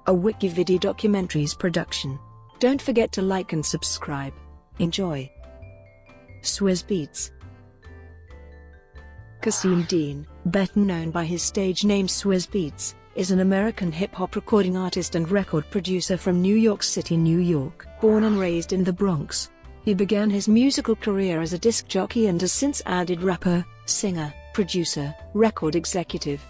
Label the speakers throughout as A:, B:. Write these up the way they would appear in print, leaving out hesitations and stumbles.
A: a WikiVidi documentaries production. Don't forget to like and subscribe. Enjoy. Swizz Beatz. Kasseem Dean, better known by his stage name Swizz Beatz, is an American hip-hop recording artist and record producer from New York City, New York. Born and raised in the Bronx, he began his musical career as a disc jockey and has since added rapper, singer, producer, record executive,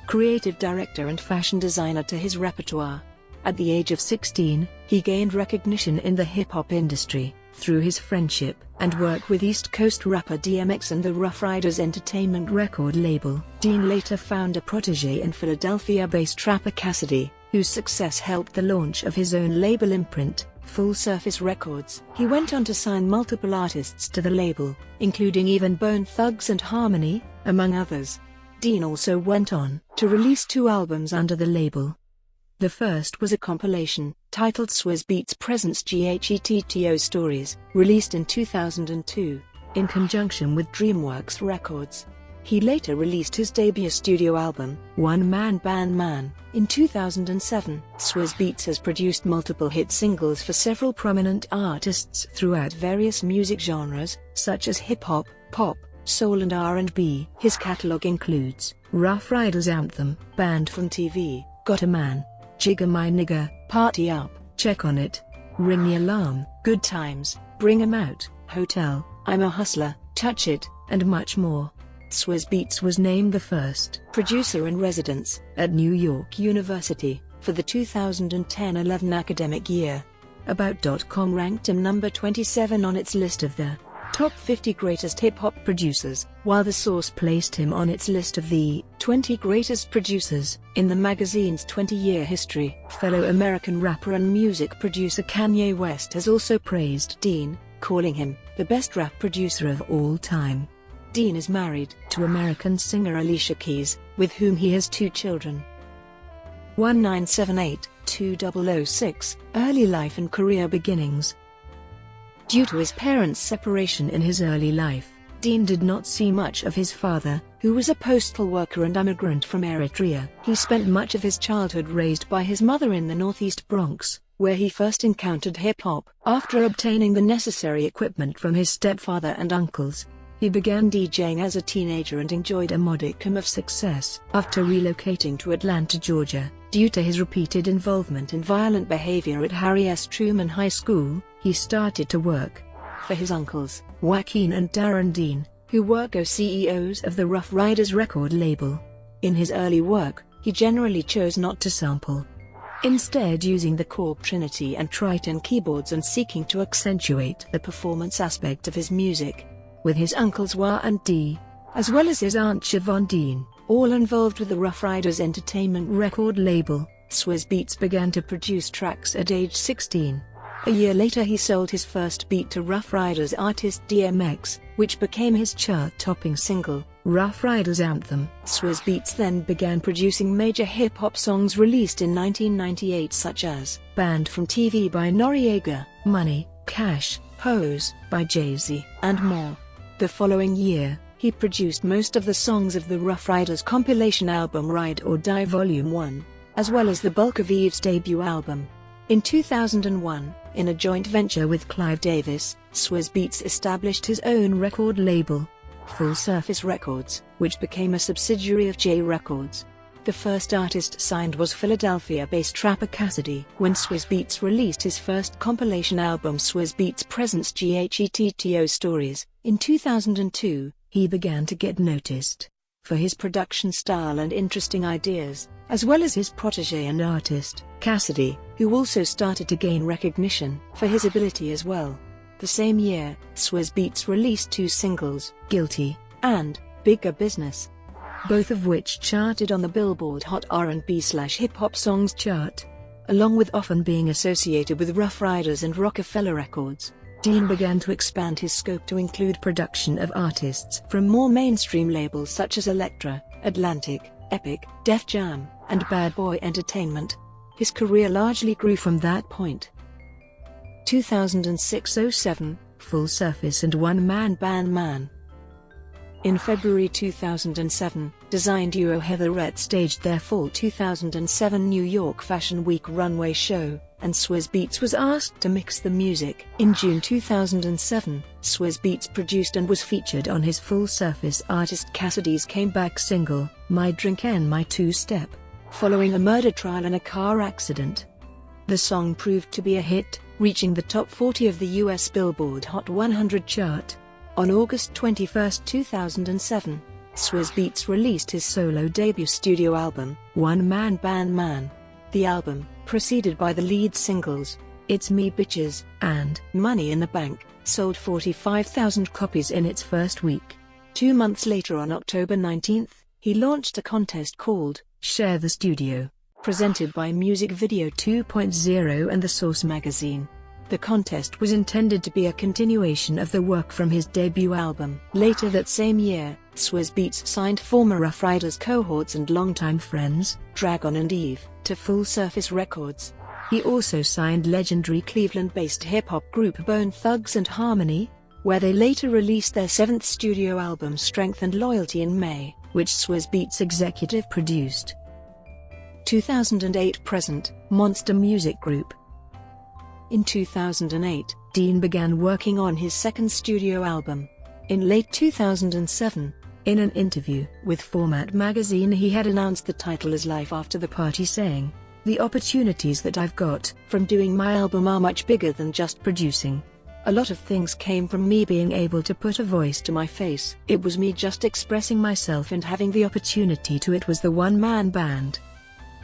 A: creative director and fashion designer to his repertoire. At the age of 16, he gained recognition in the hip-hop industry through his friendship and work with East Coast rapper DMX and the Ruff Ryders Entertainment record label. Dean later found a protégé in Philadelphia-based rapper Cassidy, whose success helped the launch of his own label imprint, Full Surface Records. He went on to sign multiple artists to the label, including even Bone Thugs and Harmony, among others. Dean also went on to release 2 albums under the label. The first was a compilation, titled Swizz Beatz Presents G.H.E.T.T.O Stories, released in 2002, in conjunction with DreamWorks Records. He later released his debut studio album, One Man Band Man, in 2007. Swizz Beatz has produced multiple hit singles for several prominent artists throughout various music genres, such as hip-hop, pop, soul and R&B. His catalog includes Ruff Ryders Anthem, Banned from TV, Got a Man, Jigga My Nigga, Party Up, Check on It, Ring the Alarm, Good Times, Bring 'Em Out, Hotel, I'm a Hustler, Touch It, and much more. Swizz Beatz was named the first producer in residence at New York University for the 2010-11 academic year. About.com ranked him number 27 on its list of the top 50 greatest hip-hop producers, while The Source placed him on its list of the 20 greatest producers in the magazine's 20-year history. Fellow American rapper and music producer Kanye West has also praised Dean, calling him the best rap producer of all time. Dean is married to American singer Alicia Keys, with whom he has 2 children. 1978-2006, Early life and career beginnings. Due to his parents' separation in his early life, Dean did not see much of his father, who was a postal worker and immigrant from Eritrea. He spent much of his childhood raised by his mother in the Northeast Bronx, where he first encountered hip-hop. After obtaining the necessary equipment from his stepfather and uncles, he began DJing as a teenager and enjoyed a modicum of success. After relocating to Atlanta, Georgia, due to his repeated involvement in violent behavior at Harry S. Truman High School, he started to work for his uncles, Joaquin and Darren Dean, who were co-CEOs of the Ruff Ryders record label. In his early work, he generally chose not to sample, instead using the Korg Trinity and Triton keyboards and seeking to accentuate the performance aspect of his music. With his uncles Wa and Dee, as well as his aunt Siobhan Dean, all involved with the Ruff Ryders Entertainment record label, Swizz Beatz began to produce tracks at age 16. A year later he sold his first beat to Ruff Ryders artist DMX, which became his chart-topping single, Ruff Ryders Anthem. Swizz Beatz then began producing major hip-hop songs released in 1998 such as Banned from TV by Noreaga, Money, Cash, Pose by Jay-Z, and more. The following year, he produced most of the songs of the Ruff Ryders compilation album Ride or Die Volume 1, as well as the bulk of Eve's debut album. In 2001, in a joint venture with Clive Davis, Swizz Beatz established his own record label, Full Surface Records, which became a subsidiary of J Records. The first artist signed was Philadelphia-based rapper Cassidy. When Swizz Beatz released his first compilation album Swizz Beatz Presents G.H.E.T.T.O Stories, in 2002, he began to get noticed for his production style and interesting ideas, as well as his protégé and artist, Cassidy, who also started to gain recognition for his ability as well. The same year, Swizz Beatz released 2 singles, Guilty and Bigger Business, both of which charted on the Billboard Hot R&B/Hip-Hop Songs chart. Along with often being associated with Ruff Ryders and Rockefeller Records, Dean began to expand his scope to include production of artists from more mainstream labels such as Elektra, Atlantic, Epic, Def Jam, and Bad Boy Entertainment. His career largely grew from that point. 2006-07, Full Surface and One Man Band Man. In February 2007, design duo Heatherette staged their fall 2007 New York Fashion Week runway show, and Swizz Beatz was asked to mix the music. In June 2007, Swizz Beatz produced and was featured on his Full Surface artist Cassidy's comeback single, My Drink and My Two Step, following a murder trial and a car accident. The song proved to be a hit, reaching the top 40 of the US Billboard Hot 100 chart. On August 21, 2007, Swizz Beatz released his solo debut studio album, One Man Band Man. The album, preceded by the lead singles, It's Me Bitches, and Money in the Bank, sold 45,000 copies in its first week. 2 months later, on October 19, he launched a contest called Share the Studio, presented by Music Video 2.0 and The Source magazine. The contest was intended to be a continuation of the work from his debut album. Later that same year, Swizz Beatz signed former Ruff Ryders cohorts and longtime friends, Dragon and Eve, to Full Surface Records. He also signed legendary Cleveland-based hip-hop group Bone Thugs and Harmony, where they later released their 7th studio album Strength and Loyalty in May, which Swizz Beatz executive produced. 2008-present, Monster Music Group. In 2008, Dean began working on his second studio album. In late 2007, in an interview with Format magazine, he had announced the title as Life After the Party, saying, "The opportunities that I've got from doing my album are much bigger than just producing. A lot of things came from me being able to put a voice to my face. It was me just expressing myself and having the opportunity to. It was the one-man band.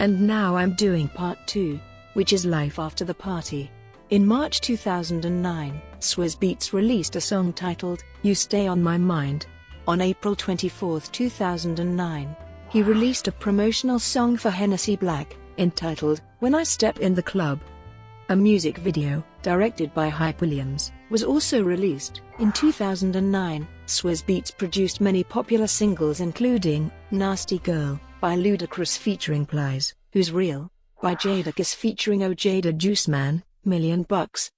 A: And now I'm doing part 2, which is Life After the Party." In March 2009, Swizz Beatz released a song titled, You Stay on My Mind. On April 24, 2009, he released a promotional song for Hennessy Black, entitled, When I Step in the Club. A music video, directed by Hype Williams, was also released. In 2009, Swizz Beatz produced many popular singles including, Nasty Girl, by Ludacris featuring Plies, Who's Real, by Jadakiss featuring O.J. the Juice Man, $1 Million,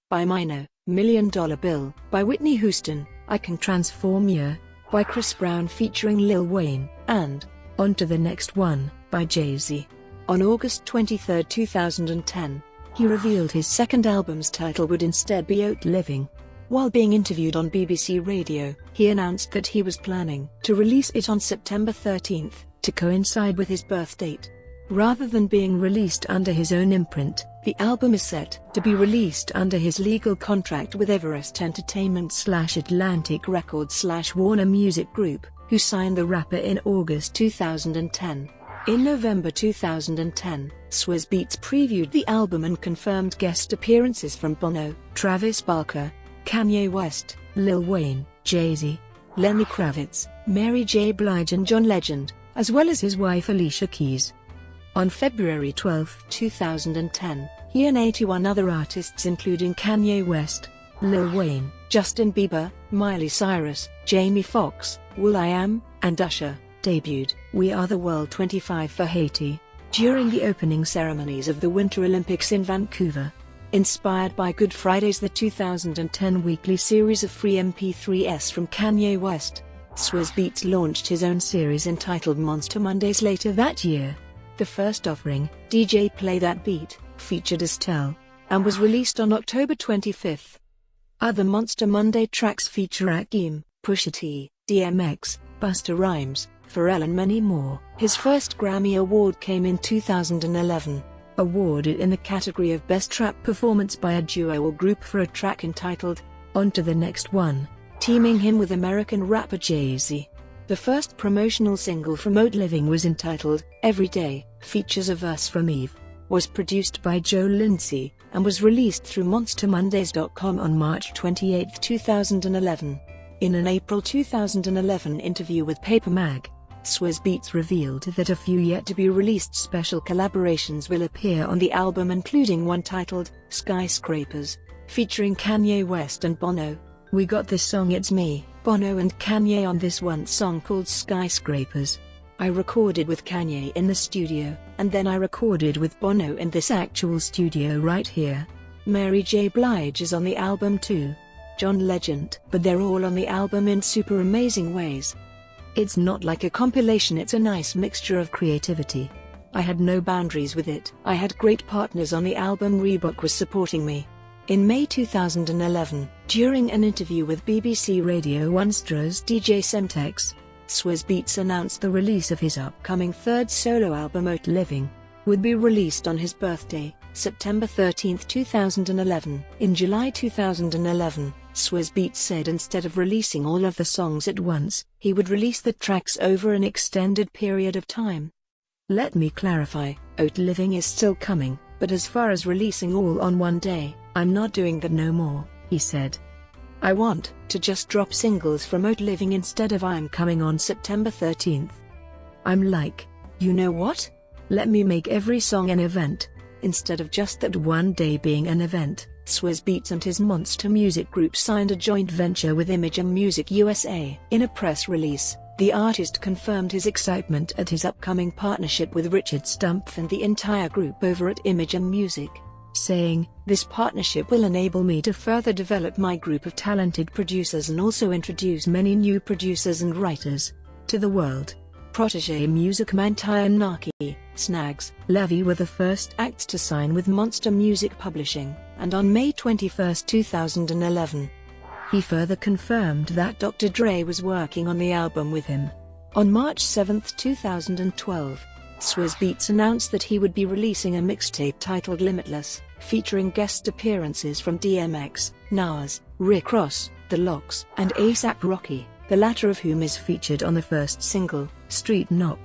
A: by Mino, $1 Million Bill, by Whitney Houston, I Can Transform Ya, by Chris Brown featuring Lil Wayne, and On to the Next One, by Jay-Z. On August 23, 2010, he revealed his second album's title would instead be Out Living. While being interviewed on BBC Radio, he announced that he was planning to release it on September 13, to coincide with his birth date. Rather than being released under his own imprint, the album is set to be released under his legal contract with Everest Entertainment/Atlantic Records/Warner Music Group, who signed the rapper in August 2010. In November 2010, Swizz Beatz previewed the album and confirmed guest appearances from Bono, Travis Barker, Kanye West, Lil Wayne, Jay-Z, Lenny Kravitz, Mary J. Blige and John Legend, as well as his wife Alicia Keys. On February 12, 2010, he and 81 other artists including Kanye West, Lil Wayne, Justin Bieber, Miley Cyrus, Jamie Foxx, will.i.am, and Usher, debuted We Are the World 25 for Haiti, during the opening ceremonies of the Winter Olympics in Vancouver. Inspired by Good Friday's the 2010 weekly series of free MP3s from Kanye West, Swizz Beatz launched his own series entitled Monster Mondays later that year. The first offering, DJ Play That Beat, featured Estelle, and was released on October 25. Other Monster Monday tracks feature Akeem, Pusha T, DMX, Busta Rhymes, Pharrell and many more. His first Grammy Award came in 2011, awarded in the category of Best Trap Performance by a Duo or Group for a track entitled, On to the Next One, teaming him with American rapper Jay-Z. The first promotional single from Out Living was entitled, Every Day, features a verse from Eve, was produced by Joe Lindsay, and was released through MonsterMondays.com on March 28, 2011. In an April 2011 interview with Paper Mag, Swizz Beatz revealed that a few yet-to-be-released special collaborations will appear on the album, including one titled, Skyscrapers, featuring Kanye West and Bono. We got this song It's Me, Bono and Kanye on this one song called Skyscrapers. I recorded with Kanye in the studio, and then I recorded with Bono in this actual studio right here. Mary J. Blige is on the album too. John Legend, but they're all on the album in super amazing ways. It's not like a compilation, it's a nice mixture of creativity. I had no boundaries with it. I had great partners on the album. Reebok was supporting me. In May 2011, during an interview with BBC Radio 1's DJ Semtex, Swizz Beatz announced the release of his upcoming third solo album Out Living would be released on his birthday, September 13, 2011. In July 2011, Swizz Beatz said instead of releasing all of the songs at once, he would release the tracks over an extended period of time. Let me clarify, Out Living is still coming, but as far as releasing all on one day, I'm not doing that no more, he said. I want to just drop singles from Out Living instead of I'm Coming on September 13th. I'm like, you know what? Let me make every song an event, instead of just that one day being an event. Swizz Beatz and his Monster Music Group signed a joint venture with Imagine Music USA. In a press release, the artist confirmed his excitement at his upcoming partnership with Richard Stumpf and the entire group over at Imagine Music, saying, "This partnership will enable me to further develop my group of talented producers and also introduce many new producers and writers to the world." Protégé Music Mantire Naki, Snags, Levy were the first acts to sign with Monster Music Publishing, and on May 21, 2011, he further confirmed that Dr. Dre was working on the album with him. On March 7, 2012, Swizz Beatz announced that he would be releasing a mixtape titled Limitless, featuring guest appearances from DMX, Nas, Rick Ross, The Lox, and A$AP Rocky, the latter of whom is featured on the first single, Street Knock.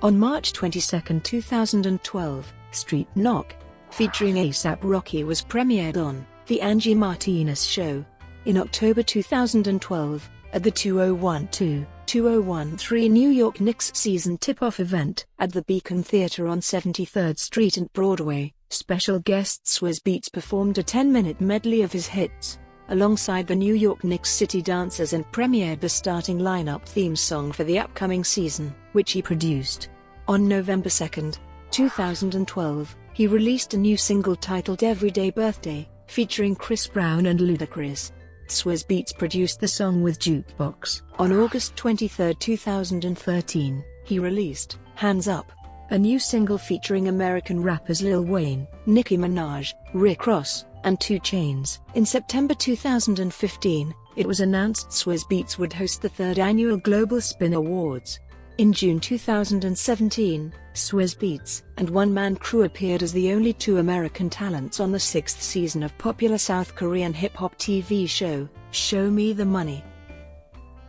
A: On March 22, 2012, Street Knock, featuring A$AP Rocky, was premiered on The Angie Martinez Show. In October 2012, at the 2012-2013 New York Knicks season tip-off event at the Beacon Theater on 73rd Street and Broadway, special guest Swizz Beatz performed a 10-minute medley of his hits, alongside the New York Knicks City Dancers, and premiered the starting lineup theme song for the upcoming season, which he produced. On November 2, 2012, he released a new single titled Everyday Birthday, featuring Chris Brown and Ludacris. Swizz Beatz produced the song with Jukebox. On August 23, 2013, he released Hands Up, a new single featuring American rappers Lil Wayne, Nicki Minaj, Rick Ross, and 2 Chainz. In September 2015, it was announced Swizz Beatz would host the 3rd annual Global Spin Awards. In June 2017, Swizz Beatz and one-man crew appeared as the only 2 American talents on the 6th season of popular South Korean hip-hop TV show, Show Me the Money.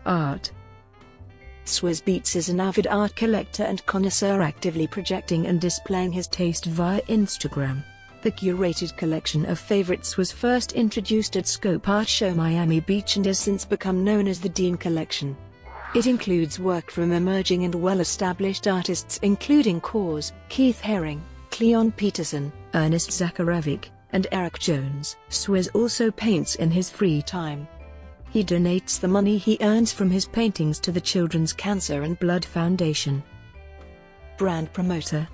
A: Art. Swizz Beatz is an avid art collector and connoisseur, actively projecting and displaying his taste via Instagram. The curated collection of favorites was first introduced at Scope Art Show Miami Beach and has since become known as the Dean Collection. It includes work from emerging and well-established artists including Cause, Keith Haring, Cleon Peterson, Ernest Zakharevic, and Eric Jones. Swizz also paints in his free time. He donates the money he earns from his paintings to the Children's Cancer and Blood Foundation. Brand promoter.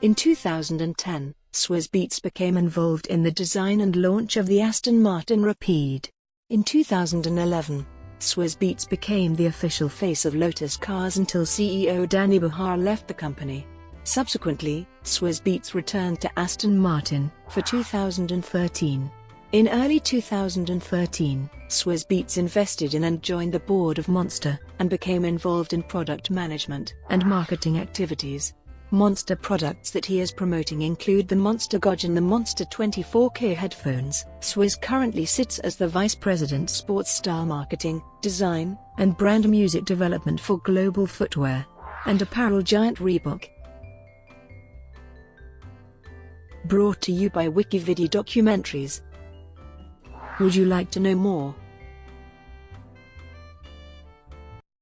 A: In 2010, Swizz Beatz became involved in the design and launch of the Aston Martin Rapide. In 2011, Swizz Beatz became the official face of Lotus Cars until CEO Danny Bahar left the company. Subsequently, Swizz Beatz returned to Aston Martin for 2013. In early 2013, Swizz Beatz invested in and joined the board of Monster, and became involved in product management and marketing activities. Monster products that he is promoting include the Monster Gauge and the Monster 24K headphones. Swizz currently sits as the Vice President Sports Style Marketing, Design, and Brand Music Development for global footwear and apparel giant Reebok. Brought to you by WikiVidi Documentaries. Would you like to know more?